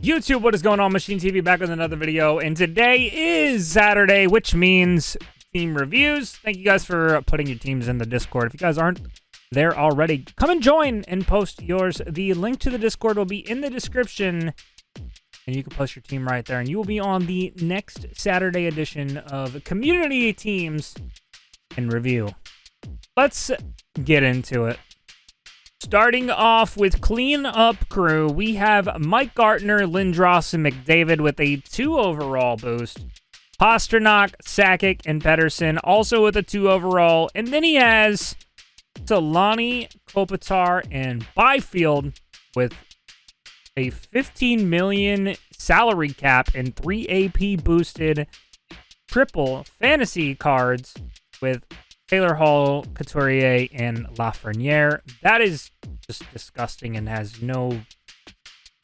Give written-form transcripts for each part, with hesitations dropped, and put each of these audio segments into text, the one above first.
YouTube, what is going on? Machine TV back with another video, and today is Saturday, which means team reviews. Thank you guys for putting your teams in the Discord. If you guys aren't there already, come and join and post yours. The link to the Discord will be in the description, and you can post your team right there, and you will be on the next Saturday edition of Community Teams and Review. Let's get into it. Starting off with clean-up crew, we have Mike Gartner, Lindros, and McDavid with a 2 overall boost. Pasternak, Sakic, and Pedersen also with a 2 overall. And then he has Solani, Kopitar, and Byfield with a 15 million salary cap and 3 AP boosted triple fantasy cards with Taylor Hall, Couturier, and Lafreniere. That is just disgusting and has no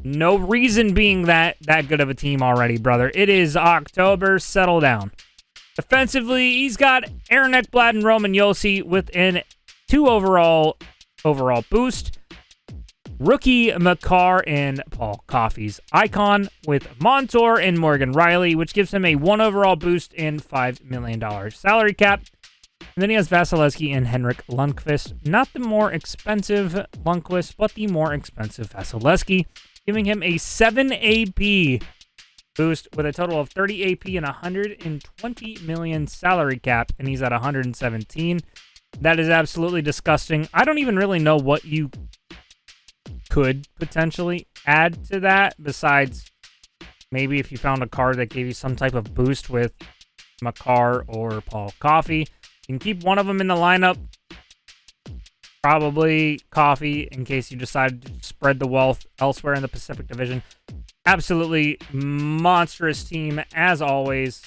reason being that good of a team already, brother. It is October. Settle down. Defensively, he's got Aaron Ekblad and Roman Josi with an 2 overall boost. Rookie Makar and Paul Coffey's Icon with Montour and Morgan Riley, which gives him a 1 overall boost and $5 million salary cap. And then he has Vasilevsky and Henrik Lundqvist. Not the more expensive Lundqvist, but the more expensive Vasilevsky, giving him a 7 AP boost with a total of 30 AP and 120 million salary cap, and he's at 117. That is absolutely disgusting. I don't even really know what you could potentially add to that, besides maybe if you found a card that gave you some type of boost with Makar or Paul Coffey. You can keep one of them in the lineup. Probably Coffey, in case you decide to spread the wealth elsewhere in the Pacific Division. Absolutely monstrous team, as always.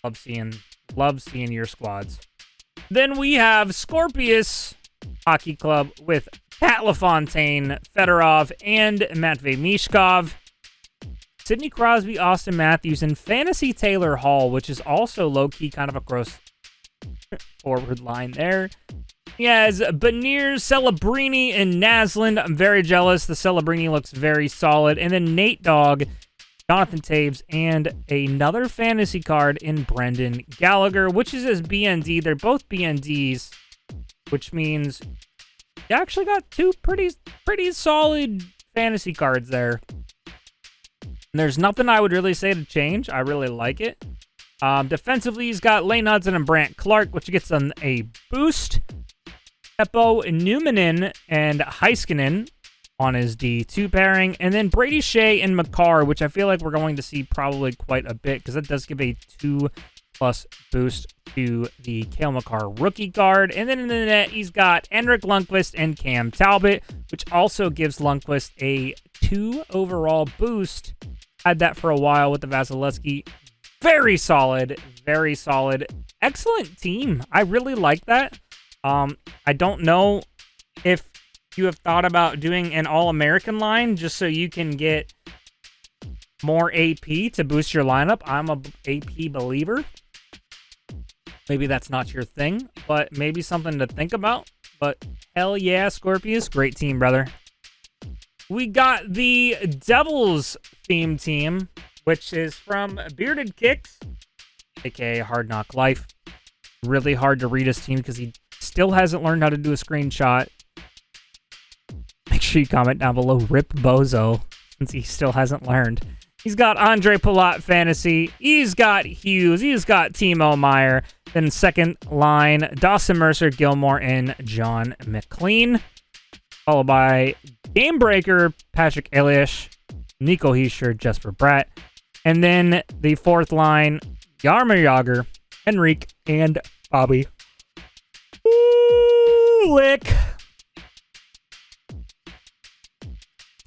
Love seeing your squads. Then we have Scorpius Hockey Club with Pat LaFontaine, Fedorov, and Matvei Mishkov. Sidney Crosby, Austin Matthews, and Fantasy Taylor Hall, which is also low-key kind of a gross forward line there. He has Beniers, Celebrini, and Naslund. I'm very jealous. The Celebrini looks very solid. And then Nate Dogg, Jonathan Taves, and another fantasy card in Brendan Gallagher, which is his BND. They're both BNDs, which means you actually got two pretty solid fantasy cards there. And there's nothing I would really say to change. I really like it. Defensively, he's got Lane Hudson and Brant Clark, which gets them a boost. Eppo, Numanen, and Heiskanen on his D2 pairing. And then Brady Shea and Makar, which I feel like we're going to see probably quite a bit, because that does give a 2+ boost to the Cale Makar rookie card. And then in the net, he's got Henrik Lundqvist and Cam Talbot, which also gives Lundqvist a 2 overall boost. Had that for a while with the Vasilevsky. Very solid. Excellent team. I really like that. I don't know if you have thought about doing an All-American line just so you can get more AP to boost your lineup. I'm a AP believer. Maybe that's not your thing, but maybe something to think about. But hell yeah, Scorpius. Great team, brother. We got the Devils theme team, which is from Bearded Kicks, aka Hard Knock Life. Really hard to read his team because he still hasn't learned how to do a screenshot. Make sure you comment down below, Rip Bozo, since he still hasn't learned. He's got Andre Palat Fantasy. He's got Hughes. He's got Timo Meyer. Then second line, Dawson Mercer, Gilmore, and John McLean. Followed by Game Breaker, Patrick Elias, Nico Hischier, Jesper Bratt. And then the fourth line, Jaromir Jagr, Henrique, and Bobby Lick.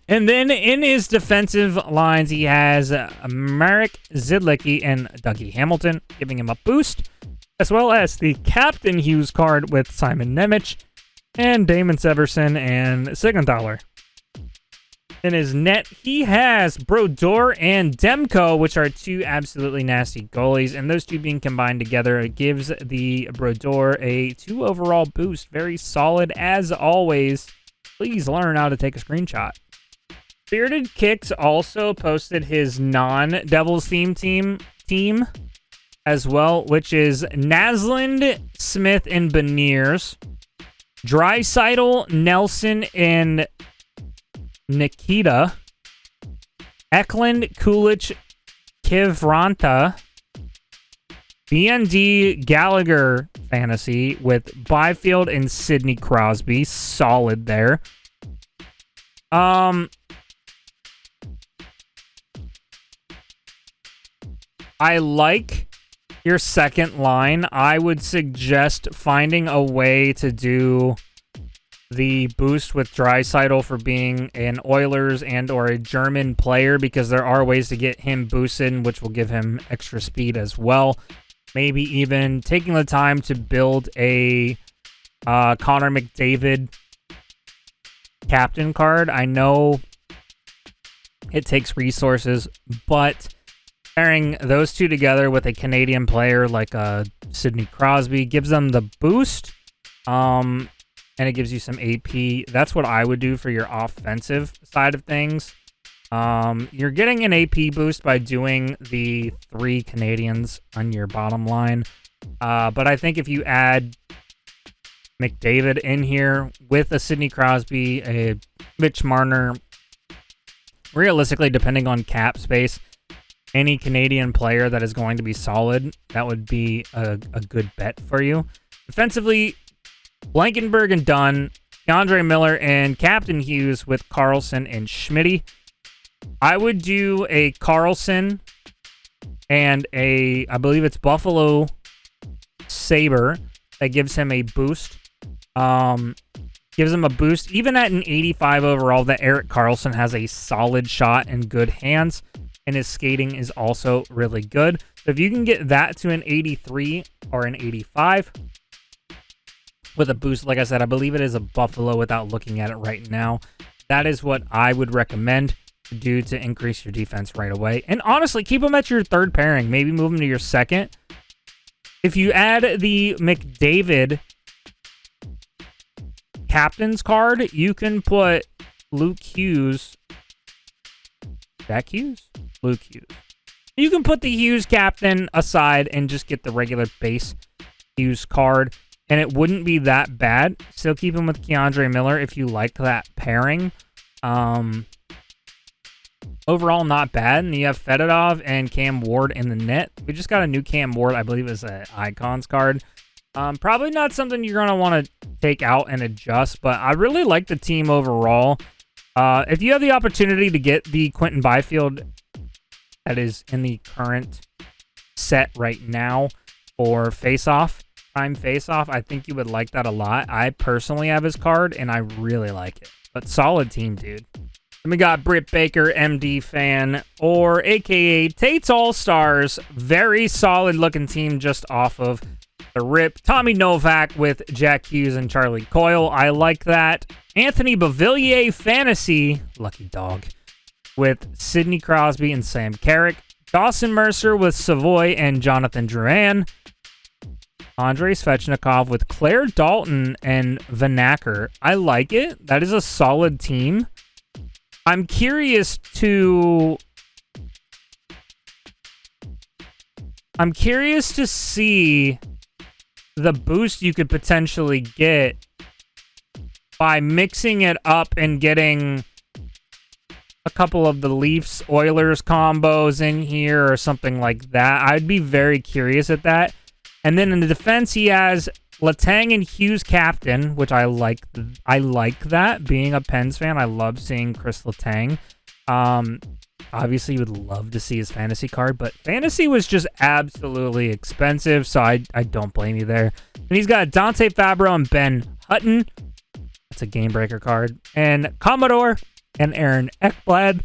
And then in his defensive lines, he has Marek Zidlicki and Dougie Hamilton, giving him a boost, as well as the Captain Hughes card with Simon Nemec and Damon Severson and Siegenthaler. In his net, he has Brodeur and Demko, which are two absolutely nasty goalies, and those two being combined together gives the Brodeur a 2 overall boost. Very solid as always. Please learn how to take a screenshot. Bearded Kicks also posted his non-Devils team as well, which is Naslund, Smith, and Beniers, Draisaitl, Nelson, and Nikita, Eklund, Kulich, Kivranta, BND, Gallagher fantasy with Byfield and Sidney Crosby. Solid there. I like your second line. I would suggest finding a way to do the boost with Draisaitl for being an Oilers and or a German player, because there are ways to get him boosted, which will give him extra speed as well. Maybe even taking the time to build a Connor McDavid captain card. I know it takes resources, but pairing those two together with a Canadian player like Sidney Crosby gives them the boost, and it gives you some AP. That's what I would do for your offensive side of things. You're getting an AP boost by doing the 3 Canadians on your bottom line, but I think if you add McDavid in here with a Sidney Crosby, a Mitch Marner, realistically, depending on cap space, any Canadian player that is going to be solid, that would be a good bet for you. Defensively, Blankenberg and Dunn, DeAndre Miller, and Captain Hughes with Carlson and Schmitty. I would do a Carlson and I believe it's Buffalo Sabre that gives him a boost. Gives him a boost. Even at an 85 overall, that Erik Karlsson has a solid shot and good hands, and his skating is also really good. So if you can get that to an 83 or an 85 with a boost, like I said, I believe it is a Buffalo without looking at it right now. That is what I would recommend to do to increase your defense right away. And honestly, keep them at your third pairing. Maybe move them to your second. If you add the McDavid captain's card, you can put Luke Hughes. Jack Hughes? Luke Hughes. You can put the Hughes captain aside and just get the regular base Hughes card, and it wouldn't be that bad. Still keep him with Keandre Miller if you like that pairing. Overall, not bad. And you have Fedorov and Cam Ward in the net. We just got a new Cam Ward, I believe it's an Icons card. Probably not something you're going to want to take out and adjust, but I really like the team overall. If you have the opportunity to get the Quentin Byfield that is in the current set right now for Prime Face-Off, I think you would like that a lot. I personally have his card, and I really like it. But solid team, dude. Then we got Britt Baker, MD fan, or a.k.a. Tate's All-Stars. Very solid-looking team just off of the rip. Tommy Novak with Jack Hughes and Charlie Coyle. I like that. Anthony Beauvillier Fantasy, lucky dog, with Sidney Crosby and Sam Carrick. Dawson Mercer with Savoy and Jonathan Drouin. Andrei Svechnikov with Claire Dalton and Vanacker. I like it. That is a solid team. I'm curious to see the boost you could potentially get by mixing it up and getting a couple of the Leafs Oilers combos in here or something like that. I'd be very curious at that. And then in the defense, he has Letang and Hughes captain, which I like. I like that. Being a Pens fan, I love seeing Chris Letang. Obviously, you would love to see his fantasy card, but fantasy was just absolutely expensive, so I don't blame you there. And he's got Dante Fabro and Ben Hutton. That's a game breaker card. And Commodore and Aaron Ekblad.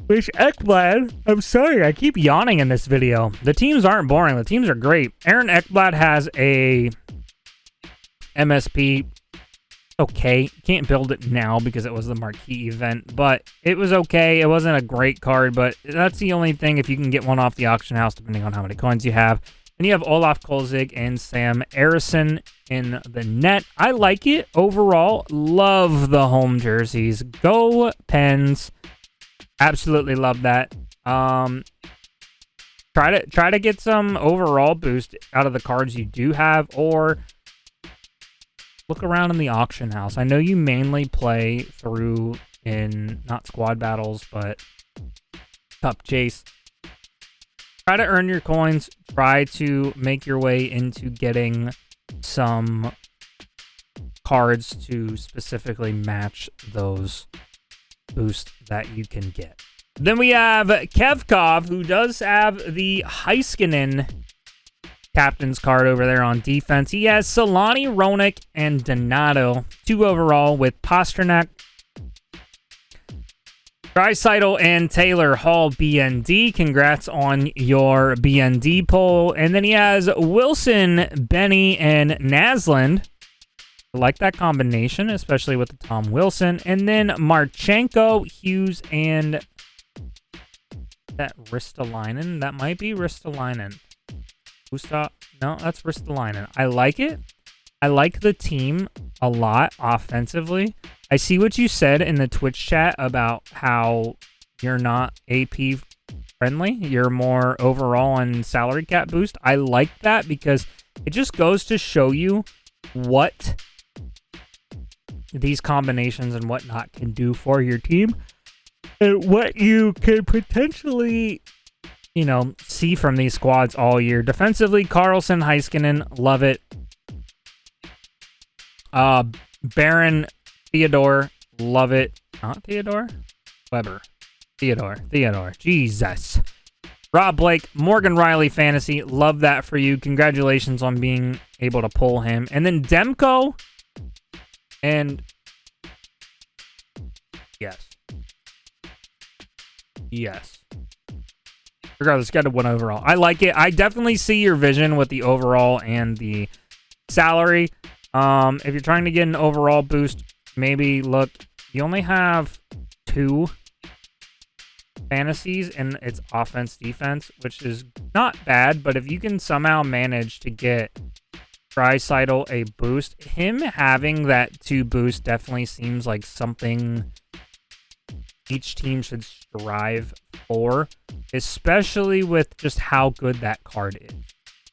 Which Ekblad, I'm sorry, I keep yawning in this video. The teams aren't boring. The teams are great. Aaron Ekblad has a MSP. Okay, can't build it now because it was the marquee event, but it was okay. It wasn't a great card, but that's the only thing if you can get one off the auction house, depending on how many coins you have. Then you have Olaf Kolzig and Sam Arison in the net. I like it overall. Love the home jerseys. Go Pens. Absolutely love that. Try to get some overall boost out of the cards you do have, or look around in the auction house. I know you mainly play through in not squad battles, but cup chase. Try to earn your coins. Try to make your way into getting some cards to specifically match those boosts that you can get. Then we have Kevkov, who does have the Heiskanen captain's card over there on defense. He has Solani, Roenick, and Donato. 2 overall with Pasternak, Draisaitl, and Taylor Hall BND. Congrats on your BND poll. And then he has Wilson, Benny, and Naslund. I like that combination, especially with the Tom Wilson. And then Marchenko, Hughes, and that Ristolainen. That might be Ristolainen. No, that's Ristolainen. I like it. I like the team a lot offensively. I see what you said in the Twitch chat about how you're not AP friendly. You're more overall on salary cap boost. I like that because it just goes to show you what these combinations and whatnot can do for your team and what you could potentially, you know, see from these squads all year. Defensively, Carlson, Heiskanen, love it. Baron, Theodore, love it. Not Theodore? Weber. Theodore. Jesus. Rob Blake, Morgan Riley Fantasy, love that for you. Congratulations on being able to pull him. And then Demko, and yes. Regardless, got a 1 overall. I like it. I definitely see your vision with the overall and the salary. If you're trying to get an overall boost, maybe look, you only have 2 fantasies, and it's offense, defense, which is not bad, but if you can somehow manage to get Draisaitl a boost, him having that 2 boost definitely seems like something each team should strive for, especially with just how good that card is.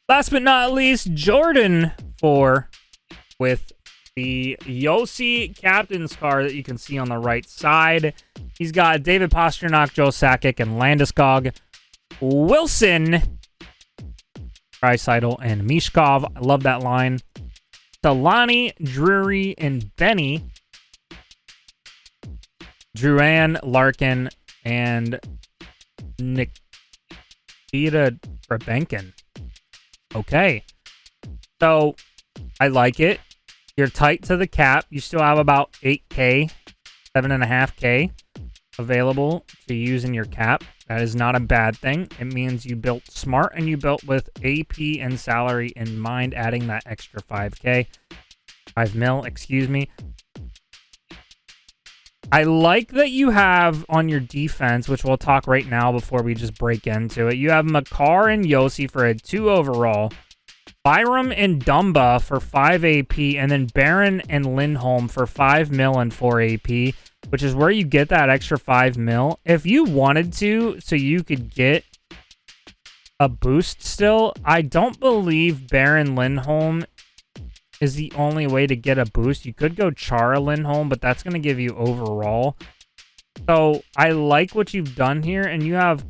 Last but not least, Jordan 4 with the Yossi captain's card that you can see on the right side. He's got David Pasternak, Joe Sakic, and Landeskog, Wilson, Draisaitl, and Mishkov. I love that line. Solani, Drury, and Benny. Drouin, Larkin, and Nikita Trebenkin. Okay. So, I like it. You're tight to the cap. You still have about 8K, 7.5K available to use in your cap. That is not a bad thing. It means you built smart and you built with AP and salary in mind, adding that extra 5K. 5 mil, excuse me. I like that you have on your defense, which we'll talk right now before we just break into it. You have Makar and Yossi for a 2 overall. Byram and Dumba for 5 AP, and then Barron and Lindholm for 5 mil and 4 AP, which is where you get that extra 5 mil. If you wanted to, so you could get a boost still, I don't believe Barron Lindholm is the only way to get a boost. You could go Chara Lindholm, but that's going to give you overall. So I like what you've done here, and you have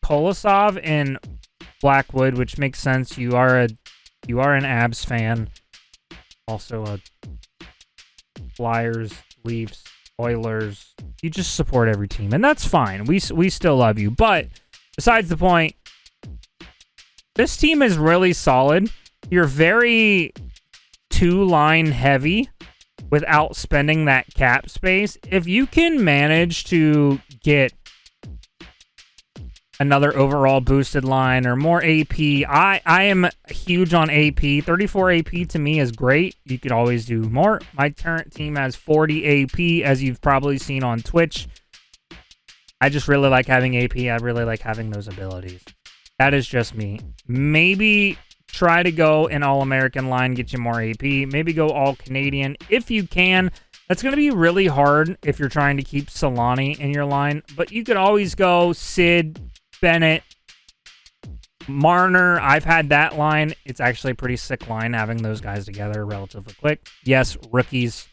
Kolosov and Blackwood, which makes sense. You are an Abs fan, also a Flyers, Leafs, Oilers. You just support every team, and that's fine. We still love you. But besides the point, this team is really solid. You're very 2-line heavy without spending that cap space. If you can manage to get another overall boosted line or more AP. I am huge on AP. 34 AP to me is great. You could always do more. My current team has 40 AP, as you've probably seen on Twitch. I just really like having AP. I really like having those abilities. That is just me. Maybe try to go an All-American line, get you more AP. Maybe go All-Canadian if you can. That's going to be really hard if you're trying to keep Solani in your line, but you could always go Sid, Bennett, Marner. I've had that line. It's actually a pretty sick line having those guys together relatively quick. Yes, rookies,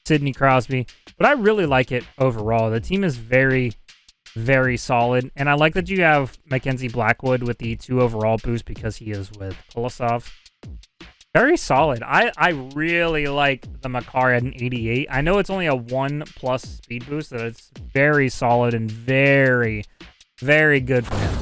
Sidney Crosby, but I really like it overall. The team is very, very solid, and I like that you have Mackenzie Blackwood with the 2 overall boost because he is with Kulasov. Very solid. I really like the Makar at an 88. I know it's only a 1+ speed boost, but it's very solid and very, very good for him.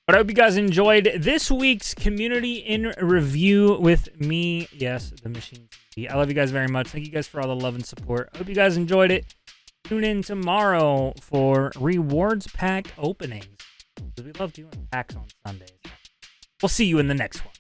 But I hope you guys enjoyed this week's Community in Review with me. Yes, The Machine TV. I love you guys very much. Thank you guys for all the love and support. I hope you guys enjoyed it. Tune in tomorrow for rewards pack openings, because we love doing packs on Sundays. We'll see you in the next one.